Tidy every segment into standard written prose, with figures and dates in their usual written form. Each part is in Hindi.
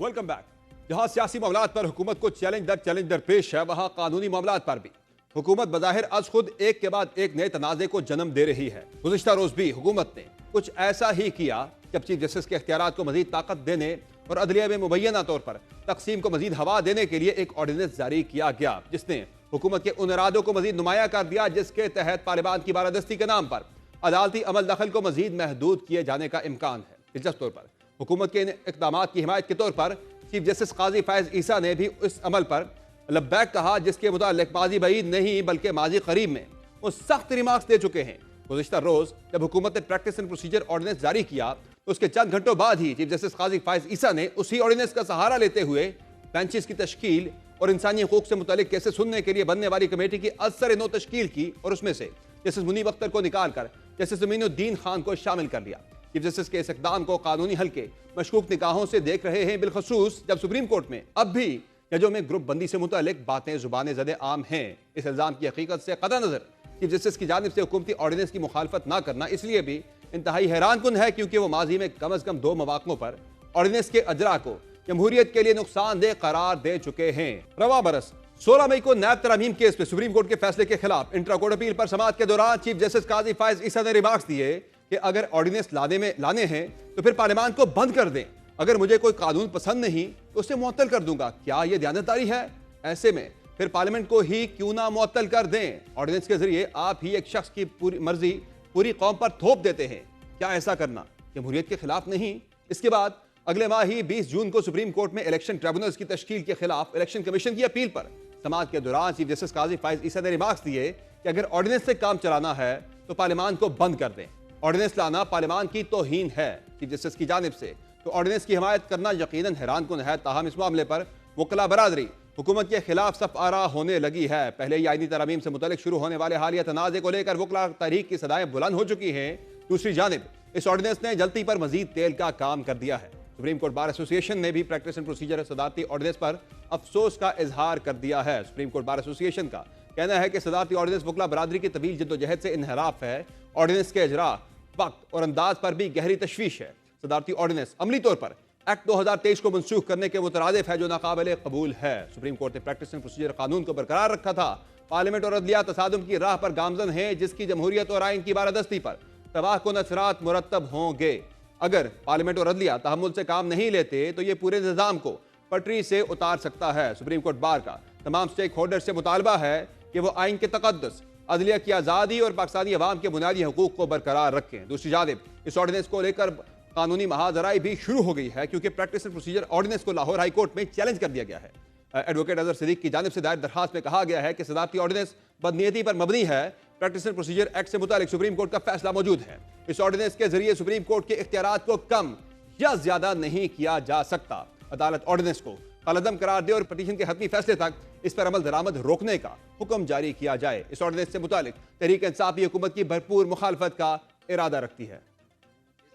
Welcome back. जहां सियासी मामलात पर हुकूमत को चैलेंज दर पेश है, वहां कानूनी मामलात पर भी हुकूमत बज़ाहिर आज खुद एक के बाद एक नए तनाज़े को जन्म दे रही है। गुज़िश्ता रोज भी हुकूमत ने कुछ ऐसा ही किया जब चीफ जस्टिस के इख्तियारात को मजीद ताकत देने और अदलिया में मुबैना तौर पर तकसीम को मजीद हवा देने के लिए एक ऑर्डिनेंस जारी किया गया, जिसने हुकूमत के उन इरादों को मजीद नुमाया कर दिया जिसके तहत तालिबान की बारादस्ती के नाम पर अदालती अमल दखल को मजीद महदूद किए जाने का इम्कान है। दिलचस्प तौर पर हुकूमत के इन इक़दाम की हिमायत के तौर पर चीफ जस्टिस काजी फैज ईसा ने भी इस अमल पर लब्बैक कहा, जिसके मुतालिक माजी बईद नहीं बल्कि माजी करीब में वो सख्त रिमार्क्स दे चुके हैं। गुज़िश्ता रोज जब हुकूमत ने प्रैक्टिस एंड प्रोसीजर ऑर्डिनेंस जारी किया तो उसके चंद घंटों बाद ही चीफ जस्टिस काजी फैज ईसा ने उसी ऑर्डिनेंस का सहारा लेते हुए बेंचेस की तश्कील और इंसानी हकूक से मुतालिक केसेस सुनने के लिए बनने वाली कमेटी की असर नो तश्कील की और उसमें से जस्टिस मुनीब अख्तर को निकालकर जस्टिस अमीनुद्दीन खान को शामिल कर लिया। चीफ जस्टिस के इस इक़दाम को कानूनी हल के मशकूक निगाहों से देख रहे हैं, बिलखसूस जब सुप्रीम कोर्ट में अब भी जजों में ग्रुप बंदी से मुतालिक बातें जुबान ज़दे आम हैं। इस इल्ज़ाम की हकीकत से कतई नज़र चीफ जस्टिस की जानिब से हुकूमती ऑर्डिनेंस की मुखालफत ना करना इसलिए भी इंतहाई हैरान कुन है क्योंकि वो माजी में कम अज़ कम 2 मौक़ों पर ऑर्डिनेंस के अजरा को जमहूरियत के लिए नुकसानदेह करार दे चुके हैं। रवा बरस 16 मई को नैब तरमीम केस में सुप्रीम कोर्ट के फैसले के खिलाफ इंट्रा कोर्ट अपील पर समाअत के दौरान चीफ जस्टिस काजी फैज ईसा ने रिमार्क्स दिए कि अगर ऑर्डिनेंस लाने हैं तो फिर पार्लियामान को बंद कर दें। अगर मुझे कोई कानून पसंद नहीं तो उसे मुअत्तल कर दूंगा। क्या यह दयानतदारी है? ऐसे में फिर पार्लियामेंट को ही क्यों ना मुअत्तल कर दें। ऑर्डिनेंस के जरिए आप ही एक शख्स की पूरी मर्जी पूरी कौम पर थोप देते हैं। क्या ऐसा करना जमहूरियत के खिलाफ नहीं? इसके बाद अगले माह ही 20 जून को सुप्रीम कोर्ट में इलेक्शन ट्रिब्यूनल्स की तश्कील के खिलाफ इलेक्शन कमीशन की अपील पर समाअत के दौरान चीफ जस्टिस काजी फैज ईसा ने रिमार्क्स दिए कि अगर ऑर्डिनेंस से काम चलाना है तो पार्लियामान को बंद कर दें। ऑर्डिनेंस लाना पार्लियामान की तौहीन है चीफ जस्टिस की जानिब से, तो ऑर्डिनेंस की हिमायत करना यकीनन हैरान कुन है। ताहम इस मामले पर वकला बरादरी हुकूमत के खिलाफ सफ आरा होने लगी है। पहले ही आईनी तरमीम से मुतल्लिक शुरू होने वाले हालिया तनाज़े को लेकर वकला तहरीक की सदाएं बुलंद हो चुकी हैं। दूसरी जानिब इस ऑर्डिनेंस ने जलती पर मजीद तेल का काम कर दिया है। सुप्रीम कोर्ट बार एसोसिएशन ने भी प्रैक्टिस एंड प्रोसीजर सदारती ऑर्डिनेंस पर अफसोस का इजहार कर दिया है। सुप्रीम कोर्ट बार एसोसिएशन का कहना है कि सदारती ऑर्डिनेंस वकला बरादरी की तवील जद्दोजहद से इनहराफ है। ऑर्डिनेंस के इजरा वक्त और अंदाज पर भी गहरी तशवीश है। सदारती ऑर्डिनेंस अमली तौर पर एक्ट 2023 को मनसूख करने के मुतरादिफ है, जो नाकाबिल कबूल है। सुप्रीम कोर्ट ने प्रैक्टिस एंड प्रोसीजर कानून को बरकरार रखा था। पार्लियामेंट और अदलिया तसादुम की राह पर गामजन है, जिसकी जमहूरियत और आइन की बारादस्ती पर तबाहकुन असरात मुरतब होंगे। अगर पार्लियामेंट और अदलिया तहम्मुल से काम नहीं लेते तो ये पूरे निज़ाम को पटरी से उतार सकता है। सुप्रीम कोर्ट बार का तमाम स्टेक होल्डर से मुतालबा है कि वो आइन के तकद्दुस, अदलिया की आज़ादी और पाकिस्तानी अवाम के बुनियादी हकूक़ को बरकरार रखें। दूसरी जानिब इस ऑर्डिनेंस को लेकर कानूनी महाजराई भी शुरू हो गई है, क्योंकि प्रैक्टिस एंड प्रोसीजर ऑर्डिनेंस को लाहौर हाई कोर्ट में चैलेंज कर दिया गया है। एडवोकेट अजहर सिद्दीक की जानिब से दायर दरखास्त में कहा गया है कि सदारती ऑर्डिनेंस बदनीयती पर मबनी है। प्रैक्टिस एंड प्रोसीजर एक्ट से मुतालिक सुप्रीम कोर्ट का फैसला मौजूद है। इस ऑर्डिनेंस के जरिए सुप्रीम कोर्ट के इख्तियारात को कम या ज्यादा नहीं किया जा सकता। अदालत ऑर्डिनेंस को कलअदम करार दे और पटिशन के हतमी फैसले तक इस पर अमल दरामद रोकने का हुक्म जारी किया जाए। इस ऑर्डिनेंस से मुतालिक तहरीक इंसाफ भी हुकूमत की भरपूर मुखालफत का इरादा रखती है।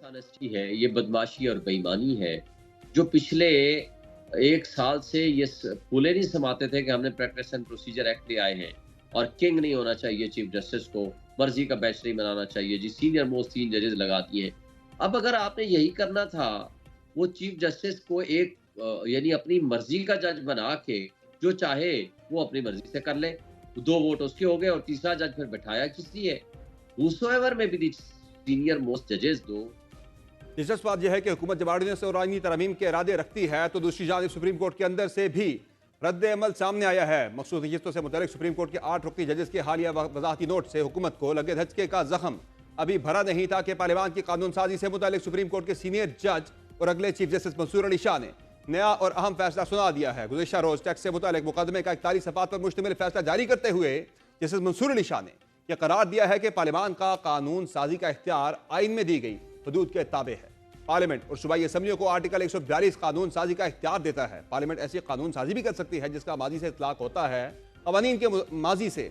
है, ये बदमाशी और बेईमानी है जो पिछले 1 साल से ये फूले नहीं समाते थे कि हमने प्रैक्टिस एंड प्रोसीजर एक्ट ले आए हैं और किंग नहीं होना चाहिए चीफ जस्टिस को, मर्जी का बैच नहीं बनाना चाहिए जी, सीनियर मोस्ट 3 जजेस लगा दिए। अब अगर आपने यही करना था, वो चीफ जस्टिस को एक यानी अपनी मर्जी का जज बना के जो चाहे वो अपनी मर्जी से कर ले, 2 वोट उसके हो गए और तीसरा जज फिर बैठाया किस लिए? हूसोएवर में भी सीनियर मोस्ट जजेस दो। दिलचस्प बात यह है कि हुकूमत जब ऑर्डिनेंस और आईनी तरमीम के इरादे रखती है तो दूसरी जानिब सुप्रीम कोर्ट के अंदर से भी रद्द अमल सामने आया है। मखसूस नशिस्तों से मुतल्लिक सुप्रीम कोर्ट के 8 रुकनी जजेस के हालिया वजाहती नोट से हुकूमत को लगे धचके का जख्म अभी भरा नहीं था कि पार्लियामान की कानून साजी से मुतल्लिक सुप्रीम कोर्ट के सीनियर जज और अगले चीफ जस्टिस मंसूर अली शाह ने नया और अहम फैसला सुना दिया है। गुज़िश्ता रोज टैक्स से मुतल्लिक मुकदमे का 41 सफ़ात पर मुश्तमिल फैसला जारी करते हुए जस्टिस मंसूर अली शाह ने यह करार दिया है कि पार्लियामान का कानून साजी का इख्तियार आइन में दी गई हदूद के ताबे है। पार्लियामेंट और सूबाई असम्बलियों को आर्टिकल 142 कानून साजी का इख्तियार देता है। पार्लियामेंट ऐसी कानून साजी भी कर सकती है जिसका माजी से इतलाक होता है। कवानीन के माजी से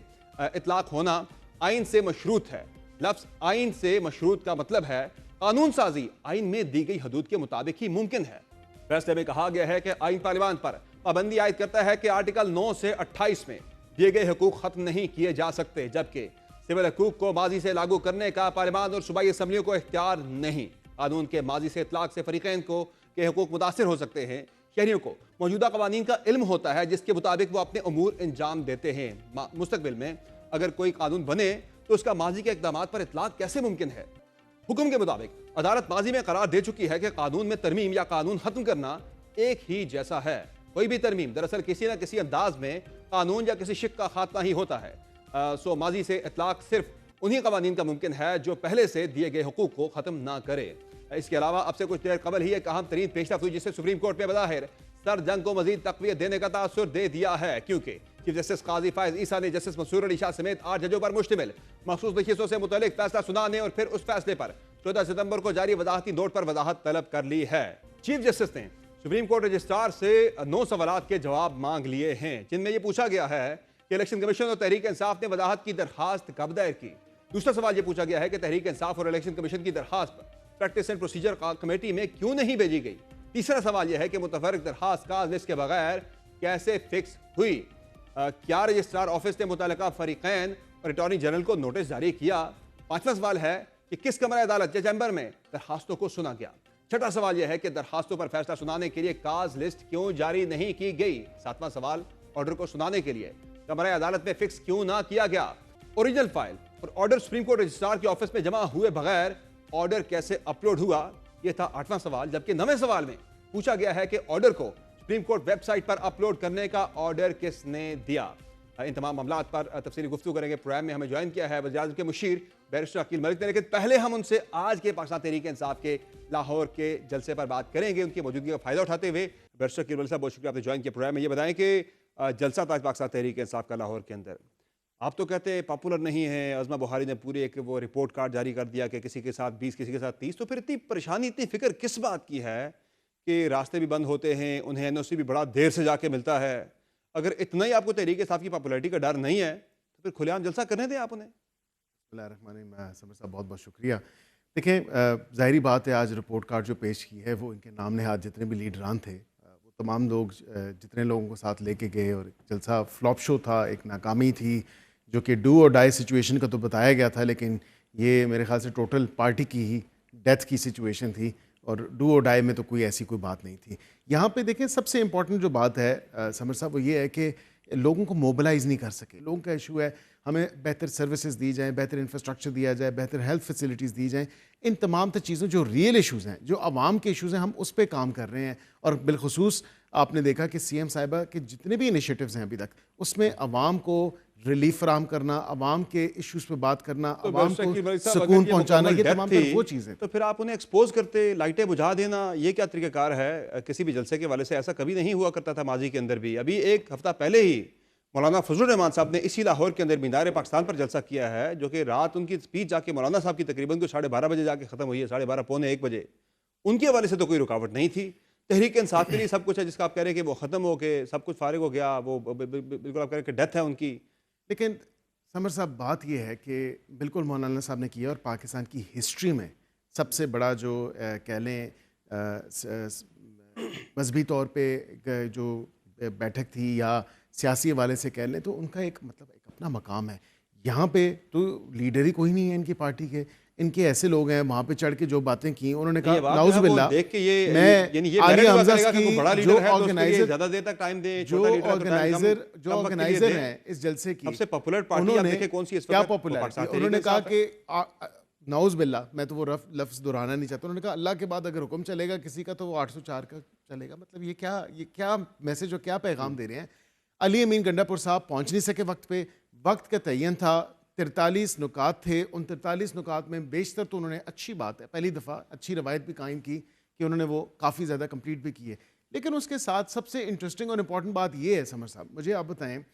इतलाक होना आइन से मशरूत है। लफ्ज़ आइन से मशरूत का मतलब है कानून साजी आइन में दी गई हदूद के मुताबिक ही मुमकिन है। फैसले में कहा गया है कि आइन पार्लियामान पर पाबंदी आयद करता है कि आर्टिकल 9 से 28 में दिए गए हकूक खत्म नहीं किए जा सकते, जबकि सिविल हकूक को माजी से लागू करने का पार्लियामान और सूबाई असम्बलियों को इख्तियार नहीं। कानून के माजी से इतलाक से फरीकैन को के हकूक मुतासिर हो सकते हैं। शहरियों को मौजूदा कवानीन का इल्म होता है जिसके मुताबिक वो अपने अमूर अंजाम देते हैं। मुस्तकबिल में अगर कोई कानून बने तो उसका माजी के इकदामात पर इतलाक कैसे मुमकिन है? हुक्म के मुताबिक अदालत माजी में करार दे चुकी है कि कानून में तरमीम या कानून खत्म करना एक ही जैसा है। कोई भी तरमीम दरअसल किसी न किसी अंदाज में कानून या किसी शिक का खात्मा ही होता है। सो माजी से इतलाक सिर्फ उन्हीं कवानीन का मुमकिन है जो पहले से दिए गए हुकूक को खत्म ना करे। इसके अलावा अब से कुछ देर कबल ही एक अहम तरीन पेशरफ्त हुई जिससे सुप्रीम कोर्ट में बज़ाहिर सर जंग को मजीद तक़वियत देने का तासुर दे दिया है, क्योंकि चीफ जस्टिस काजी फायज ईसा ने जस्टिस मंसूर अली शाह समेत 8 जजों पर मुश्तमिल मखसूस नशीसों से मुतल्लिक फैसला सुनाने और फिर उस फैसले पर 14 सितंबर को जारी वजाहती नोट पर वजाहत तलब कर ली है। चीफ जस्टिस ने सुप्रीम कोर्ट रजिस्ट्रार से 9 सवालात के जवाब मांग लिए हैं, जिनमें यह पूछा गया है कि इलेक्शन कमीशन और तहरीक इंसाफ ने वजाहत की दरखास्त कब दायर की। दूसरा सवाल यह पूछा गया है कि तहरीक इंसाफ और इलेक्शन कमीशन की दरखास्त पर प्रैक्टिस एंड प्रोसीजर कमेटी में क्यों नहीं भेजी गई। तीसरा सवाल यह है कि मुतफर्रिक दरखास्त काज लिस्ट के बगैर कैसे फिक्स हुई। क्या रजिस्ट्रार ऑफिस ने मुतल्लिका फरीकैन और अटॉर्नी जनरल को नोटिस जारी किया। पांचवा सवाल है कि किस कमरा अदालत या चैम्बर में दरखास्तों को सुना गया। छठा सवाल यह है कि दरखास्तों पर फैसला सुनाने के लिए काज लिस्ट क्यों जारी नहीं की गई। सातवां सवाल, ऑर्डर को सुनाने के लिए कमरा अदालत में फिक्स क्यों ना किया गया। ओरिजिनल फाइल और ऑर्डर सुप्रीम कोर्ट रजिस्ट्रार के ऑफिस में जमा हुए बगैर ऑर्डर कैसे अपलोड हुआ। यह था 8वां सवाल, जबकि 9वें सवाल में पूछा गया है कि ऑर्डर को सुप्रीम कोर्ट वेबसाइट पर अपलोड करने का ऑर्डर किसने दिया। इन तमाम मामलात पर तफसीली गुफ्तगू करेंगे। प्रोग्राम में हमें ज्वाइन किया है वज़ीर-ए-आज़म के मुशीर बैरिस्टर अकील मलिक ने, लेकिन पहले हम उनसे आज के पाकिस्तान तहरीक इंसाफ के लाहौर के जलसे पर बात करेंगे, उनकी मौजूदगी का फायदा उठाते हुए। बैरिस्टर अकील मलिक साहब, बहुत शुक्रिया आपने ज्वाइन किया प्रोग्राम में। ये बताएं कि जलसा था पाकिस्तान तहरीक इंसाफ का लाहौर के अंदर, आप तो कहते हैं पॉपुलर नहीं है। अज़मा बुहारी ने पूरी एक वो रिपोर्ट कार्ड जारी कर दिया कि किसी के साथ 20, किसी के साथ 30, तो फिर इतनी परेशानी, इतनी फिक्र किस बात की है कि रास्ते भी बंद होते हैं, उन्हें एनओसी भी बड़ा देर से जाके मिलता है। अगर इतना ही आपको तहरीक इंसाफ की पॉपुलैरिटी का डर नहीं है तो फिर खुलेआम जलसा करने दें आप उन्हें। समर साहब, बहुत बहुत शुक्रिया। देखें, ज़ाहिरी बात है आज रिपोर्ट कार्ड जो पेश की है वो इनके नाम नहाद जितने भी लीडरान थे वो तमाम लोग जितने लोगों को साथ लेके गए, और जलसा फ्लॉप शो था, एक नाकामी थी जो कि डू और डाई सिचुएशन का तो बताया गया था, लेकिन ये मेरे ख्याल से टोटल पार्टी की ही डेथ की सिचुएशन थी, और डू और डाई में तो कोई ऐसी कोई बात नहीं थी। यहाँ पे देखें, सबसे इम्पॉर्टेंट जो बात है समर साहब वो ये है कि लोगों को मोबिलाइज़ नहीं कर सके। लोगों का इशू है हमें बेहतर सर्विसेज दी जाएँ, बेहतर इंफ्रास्ट्रक्चर दिया जाए, बेहतर हेल्थ फैसिलिटीज़ दी जाएँ। इन तमाम चीज़ों जो रियल इशूज़ हैं, जो आवाम के इशूज़ हैं, हम उस पर काम कर रहे हैं। और बिलखुसूस आपने देखा कि सीएम साहिबा के जितने भी इनिशिएटिव्स हैं अभी तक, उसमें आवाम को रिलीफ फराहम करना, आवाम के इश्यूज पे बात करना, आवाम को सुकून पहुंचाना, ये तमाम वो चीज़ें। तो फिर आप उन्हें एक्सपोज करते, लाइटें बुझा देना, ये क्या तरीक़ाकार है? किसी भी जलसे के वाले से ऐसा कभी नहीं हुआ करता था माजी के अंदर भी। अभी एक हफ्ता पहले ही मौलाना फजलुर रहमान साहब ने इसी लाहौर के अंदर मीनार पाकिस्तान पर जलसा किया है, जो कि रात उनकी स्पीच जाके मौलाना साहब की तकरीबन को 12:30 बजे जाके ख़त्म हुई है, 12:30 पौने 1 बजे। उनके हवाले से तो कोई रुकावट नहीं थी। तहरीक इंसाफ के लिए सब कुछ है, जिसका आप कह रहे हैं कि वो ख़त्म हो के सब कुछ फारिग हो गया, वो बिल्कुल आप कह रहे हैं कि डेथ है उनकी। लेकिन समर साहब, बात यह है कि बिल्कुल मौलाना साहब ने किया, और पाकिस्तान की हिस्ट्री में सबसे बड़ा जो कह लें मजहबी तौर पे जो बैठक थी या सियासी हवाले से कह लें, तो उनका एक मतलब एक अपना मकाम है। यहाँ पे तो लीडर ही कोई नहीं है इनकी पार्टी के, इनके ऐसे लोग हैं वहाँ पे चढ़ के जो बातें की उन्होंने कहा नाउज़ुबिल्लाह। देख के ये मैं आलिया हमजा की जो ऑर्गेनाइजर ज़्यादा देर तक टाइम दे, जो ऑर्गेनाइजर हैं इस जलसे की, सबसे पॉपुलर पार्टी आप देखें कौन सी इस वक्त? क्या पॉपुलर? उन्होंने कहा कि नाउज़ुबिल्लाह, मैं तो वो लफ्ज़ दोहराना नहीं चाहता, उन्होंने कहा अल्लाह के बाद अगर हुक्म चलेगा किसी का तो वो 804 का चलेगा। मतलब ये क्या मैसेज और क्या पैगाम दे रहे हैं? अली अमीन गंडापुर साहब पहुंच नहीं सके वक्त पे, वक्त का तयन था, 43 नुकात थे, उन 43 नुकात में बेशतर तो उन्होंने, अच्छी बात है, पहली दफ़ा अच्छी रवायत भी कायम की कि उन्होंने वो काफ़ी ज़्यादा कंप्लीट भी किए। लेकिन उसके साथ सबसे इंटरेस्टिंग और इम्पॉर्टेंट बात ये है समर साहब, मुझे आप बताएं,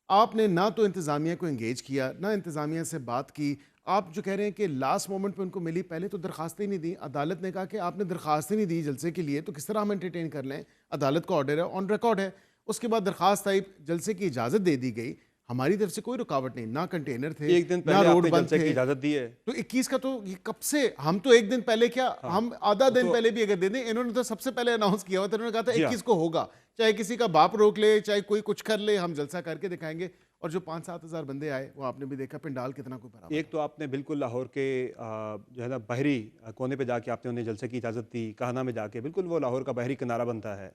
आपने ना तो इंतज़ामिया को इंगेज किया, ना इंतज़ामिया से बात की। आप जो कह रहे हैं कि लास्ट मोमेंट पे उनको मिली, पहले तो दरखास्तें ही नहीं दी। अदालत ने कहा कि आपने दरखास्तें नहीं दी जलसे के लिए, तो किस तरह हम एंटरटेन कर लें? अदालत का ऑर्डर है, ऑन रिकॉर्ड है। उसके बाद दरखास्त आई, जलसे की इजाज़त दे दी गई, हमारी तरफ से कोई रुकावट नहीं, ना कंटेनर थे, एक दिन पहले रोड बंद थे, इजाज़त दी है। तो 21 का तो ये कब से, हम तो एक दिन पहले क्या, हम आधा दिन पहले भी अगर दे दें, इन्होंने तो सबसे पहले अनाउंस किया हुआ था, उन्होंने कहा था 21 को होगा, चाहे किसी का बाप रोक ले, चाहे कोई कुछ कर ले, हम जलसा करके दिखाएंगे। और जो 5-7 हज़ार बंदे आए वो आपने भी देखा, पंडाल कितना कोई भरा। एक तो आपने बिल्कुल लाहौर के जो है ना बाहरी कोने पे जाके आपने उन्हें जलसे की इजाज़त दी, कहना में जाके, बिल्कुल वो लाहौर का बाहरी किनारा बनता है।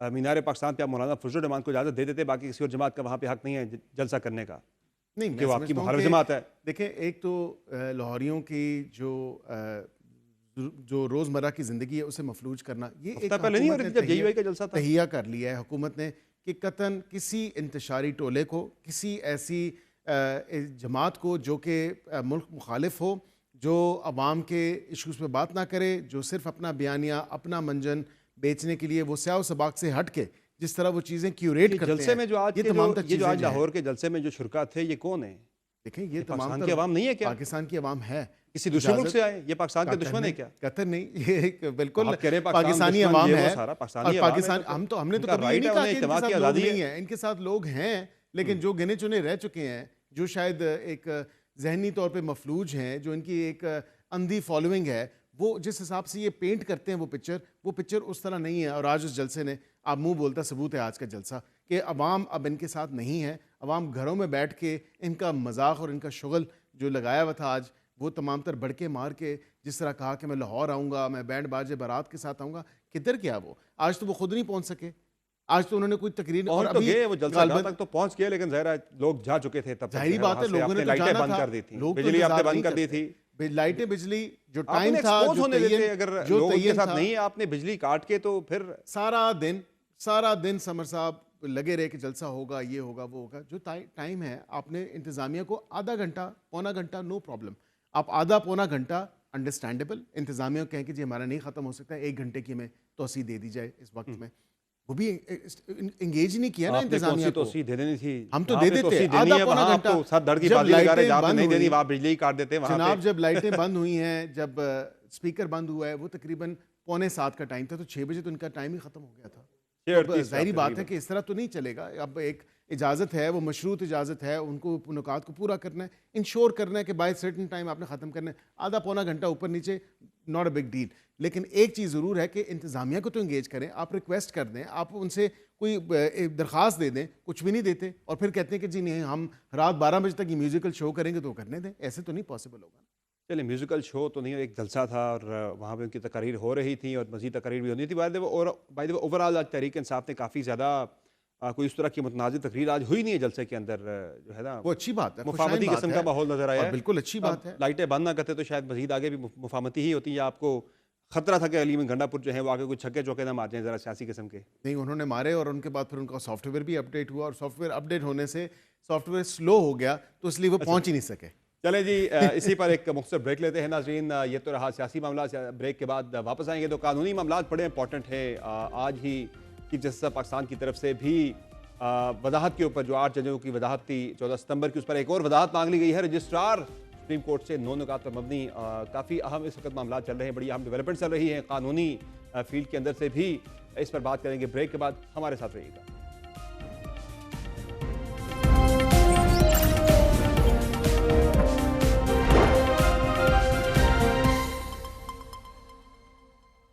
मीनार पाकिस्तान पे आप मौलाना फजल रहमान को इजाज़त दे देते, बाकी किसी और जमात का वहाँ पे हक नहीं है जलसा करने का, नहीं, कि मैं वो आपकी समझता हूँ मुखालिफ कि जमात है। देखिए, एक तो लाहौरियों की जो रोज़मर्रा की ज़िंदगी है उसे मफलूज करना, ये एक हफ्ता पहले नहीं हो हुकूमत रही ने थी जब JUI का जलसा था? तहिया कर लिया है हुकूमत ने कि कतन किसी इंतशारी टोले को, किसी ऐसी जमात को जो कि मुल्क मुखालिफ हो, जो अवाम के इशूज़ पे बात ना करे, जो सिर्फ अपना बयानिया, अपना मंजन बेचने के लिए वो स्याह सबाक से हट के जिस तरह वो चीज़ें क्यूरेट ये करते जलसे हैं, में जो आज ये के तमाम जो तक ये जो चीज़ें आज जो हैं, लाहौर के जलसे में जो शुरका थे, ये कौन है? देखें ये ये तमाम पाकिस्तान तर की आवाम नहीं है क्या? पाकिस्तान की आवाम है। किसी दूसरे मुल्क इजाज़त- से आए? ये पाकिस्तान के कतर दुश्मन है नहीं, क्या? कतर नहीं, ये एक बिल्कुल आप कह रहे हैं पाकिस्तानी दुश्मन, अवाम ये वो है। सारा और पाकिस्तानी अवाम है, पाकिस्तान तो हमने तो उनका कभी ये राइट नहीं है, कहा उन्हें कि इनके इत्तेफाक साथ की लोग आज़ादी नहीं है, इनके साथ लोग हैं, लेकिन जो गिने चुने रह चुके हैं, जो शायद एक जहनी तौर पे मफलूज हैं, जो इनकी एक अंधी फॉलोइंग है, वो जिस हिसाब से ये पेंट करते हैं वो पिक्चर उस तरह नहीं है। और आज उस जलसे ने, आप मुंह बोलता सबूत है आज का जलसा, कि अवाम अब इनके साथ नहीं है। अवाम घरों में बैठ के इनका मजाक और इनका शुगल जो लगाया हुआ था आज, वो तमाम तर भड़के मार के जिस तरह कहा कि मैं लाहौर आऊँगा, मैं बैंड बाजे बारात के साथ आऊँगा, किधर गया वो? आज तो वो खुद नहीं पहुँच सके। आज तो उन्होंने कोई तकरीर और पहुंच तो अभी गए, वो जलसा गालबन- तक तो पहुंच गए, लेकिन ज़ाहिर है लोग जा चुके थे तब तक। जाहिर जो है, बात वहाँ है, से लोगों आपने ने तो लाइटें जाना बंद था, कर दी थी, लोग तो बिजली आपने इंतजार बंद नहीं कर दी करते। थी। लाइटें, बिजली जो आपने टाइम था, एक्सपोज जो होने देते, तय्यन- अगर जो लोग उनके तय्यन साथ था, नहीं है, आपने बिजली काट के तो फिर सारा दिन समर साहब लगे रहे कि जलसा होगा, ये होगा, वो होगा। जो टाइम है, आपने इंतजामिया को आधा घंटा, पौना घंटा, नो प्रॉब्लम, आप आधा पौना घंटा अंडरस्टैंडेबल, इंतजामिया को कहें कि जी हमारा नहीं खत्म हो सकता, 1 घंटे की हमें तोसी दे दी जाए इस वक्त में। वो भी एंगेज नहीं किया ना आपने कौन इंतजामिया सी को। तोसी दे देनी थी? हम तो जहाँ दे पे देते, तोसी देनी आधा है, पौना वहाँ आप घंटा। तो साथ धड़ की जब बाजी लगा रहे, लाइटें जहाँ पे बंद नहीं देनी हुई, वहाँ बिजली ही काट देते हैं वहाँ जनाब पे। जब लाइटें बंद हुई हैं, जब स्पीकर बंद हुआ है, वो तकरीबन 6:45 का टाइम था, तो 6 बजे तो इनका टाइम ही खत्म हो गया था। तो अब 6:38 जाहिर बात है तकरीबन। कि इस तरह तो नहीं चलेगा। अब एक इजाज़त है, वो मशरूत इजाज़त है, उनको नुकात को पूरा करना है, इंश्योर करना है कि बाय सर्टन टाइम आपने ख़त्म करना है। आधा पौना घंटा ऊपर नीचे, नॉट अ बिग डील। लेकिन एक चीज़ ज़रूर है कि इंतज़ामिया को तो इंगेज करें, आप रिक्वेस्ट कर दें, आप उनसे कोई दरख्वास्त दे दें, कुछ भी नहीं देते और फिर कहते हैं कि जी नहीं, हम रात 12 बजे तक ये म्यूज़िकल शो करेंगे, तो करने दें। ऐसे तो नहीं पॉसिबल होगा। चलिए, म्यूजिकल शो तो नहीं, एक जलसा था और वहाँ पे उनकी तकरीर हो रही थी और मज़ीद तकरीर भी होनी थी। बाय द वे ओवरऑल आज तहरीक इंसाफ ने काफ़ी ज़्यादा कोई इस तरह की मुतनाज़ तकरीर आज हुई नहीं है जलसे के अंदर, जो है ना, वो अच्छी बात है, मुफाहमती खुशाइन किस्म बात का है माहौल नजर आया और है। बिल्कुल अच्छी बात है। लाइटें बंद ना करते तो शायद मज़ीद आगे भी मुफाहमती ही होती, या आपको खतरा था कि अलीम गंडापुर जो है वो आगे कुछ छक्के चौके ना मार जाएं ज़रा सियासी किस्म के। नहीं, उन्होंने मारे और उनके बाद फिर उनका सॉफ्टवेयर भी अपडेट हुआ और सॉफ्टवेयर अपडेट होने से सॉफ्टवेयर स्लो हो गया, तो इसलिए वो पहुंच ही नहीं सके। चले जी, इसी पर एक मुख्तसर ब्रेक लेते हैं नाज़रीन। ये तो रहा सियासी मामला। ब्रेक के बाद वापस आएंगे तो कानूनी मामला बड़े इंपॉर्टेंट है। आज ही चीफ जस्टिस ऑफ पाकिस्तान की तरफ से भी वजाहत के ऊपर, जो 8 जजों की वजाहत थी 14 सितंबर की, उस पर एक और वजाहत मांग ली गई है रजिस्ट्रार सुप्रीम कोर्ट से। 9 नुकात पर मबनी काफ़ी अहम इस वक्त मामला चल रहे हैं, बड़ी अहम डेवलपमेंट चल रही है कानूनी फील्ड के अंदर से भी। इस पर बात करेंगे ब्रेक के बाद, हमारे साथ रहिएगा।